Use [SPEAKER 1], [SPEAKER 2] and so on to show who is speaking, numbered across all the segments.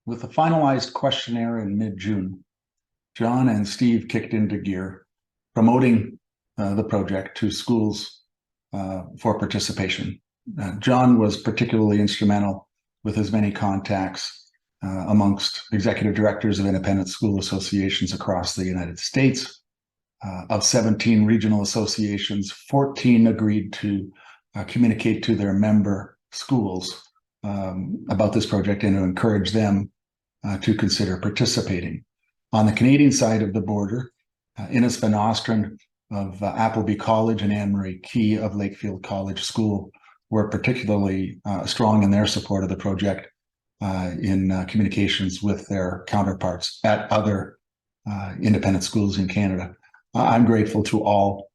[SPEAKER 1] With the finalized questionnaire in mid-June, John and Steve kicked into gear, promoting the project to schools for participation. John was particularly instrumental with his many contacts amongst executive directors of independent school associations across the United States. Of 17 regional associations, 14 agreed to communicate to their member schools about this project and to encourage them to consider participating. On the Canadian side of the border, Ines Van Ostren of Appleby College and Anne Marie Key of Lakefield College School were particularly strong in their support of the project in communications with their counterparts at other independent schools in Canada. I'm grateful to all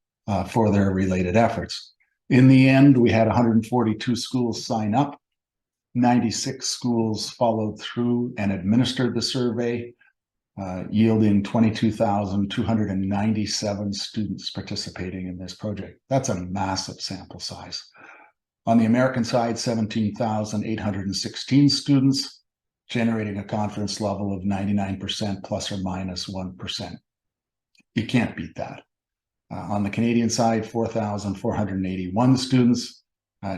[SPEAKER 1] for their related efforts. In the end, we had 142 schools sign up. 96 schools followed through and administered the survey, yielding 22,297 students participating in this project. That's a massive sample size. On the American side, 17,816 students, generating a confidence level of 99% plus or minus 1%. You can't beat that. On the Canadian side, 4,481 students,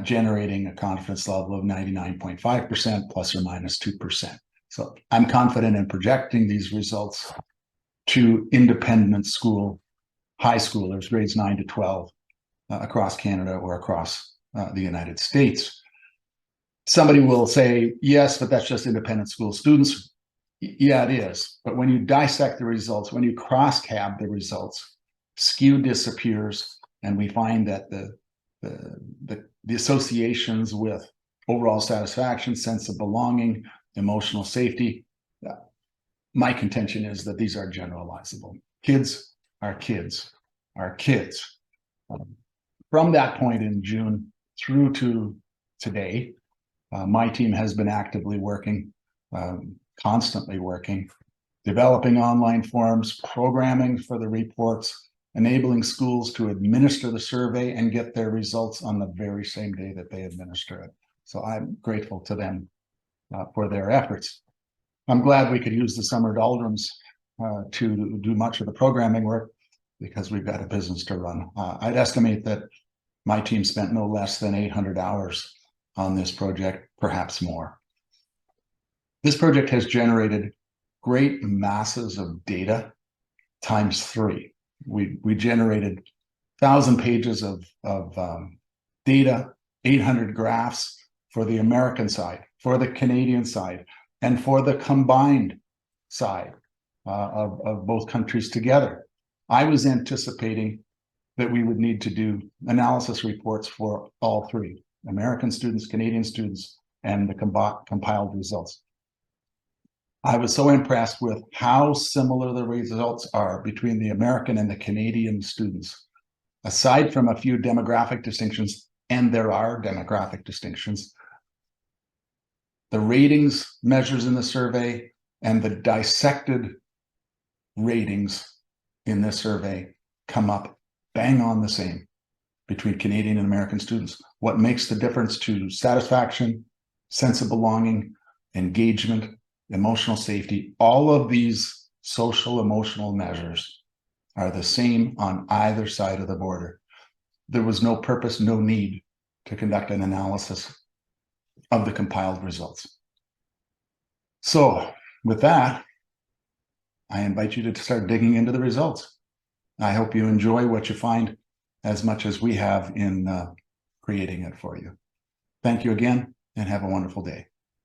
[SPEAKER 1] generating a confidence level of 99.5% plus or minus 2%. So I'm confident in projecting these results to independent school high schoolers, grades 9 to 12, across Canada or across the United States. Somebody will say, yes, but that's just independent school students. Yeah, it is. But when you dissect the results, when you cross-tab the results, skew disappears, and we find that the associations with overall satisfaction, sense of belonging, emotional safety, my contention is that these are generalizable. Kids are kids are kids. From that point in June through to today, my team has been actively working, constantly working, developing online forms, programming for the reports, enabling schools to administer the survey and get their results on the very same day that they administer it. So I'm grateful to them for their efforts. I'm glad we could use the summer doldrums to do much of the programming work because we've got a business to run. I'd estimate that my team spent no less than 800 hours on this project, perhaps more. This project has generated great masses of data times 3. We generated 1,000 pages of data, 800 graphs for the American side, for the Canadian side, and for the combined side of both countries together. I was anticipating that we would need to do analysis reports for all 3, American students, Canadian students, and the compiled results. I was so impressed with how similar the results are between the American and the Canadian students. Aside from a few demographic distinctions, and there are demographic distinctions, the ratings measures in the survey and the dissected ratings in this survey come up bang on the same between Canadian and American students. What makes the difference to satisfaction, sense of belonging, engagement, emotional safety, all of these social emotional measures are the same on either side of the border. There was no purpose, no need to conduct an analysis of the compiled results. So with that, I invite you to start digging into the results. I hope you enjoy what you find as much as we have in creating it for you. Thank you again, and have a wonderful day.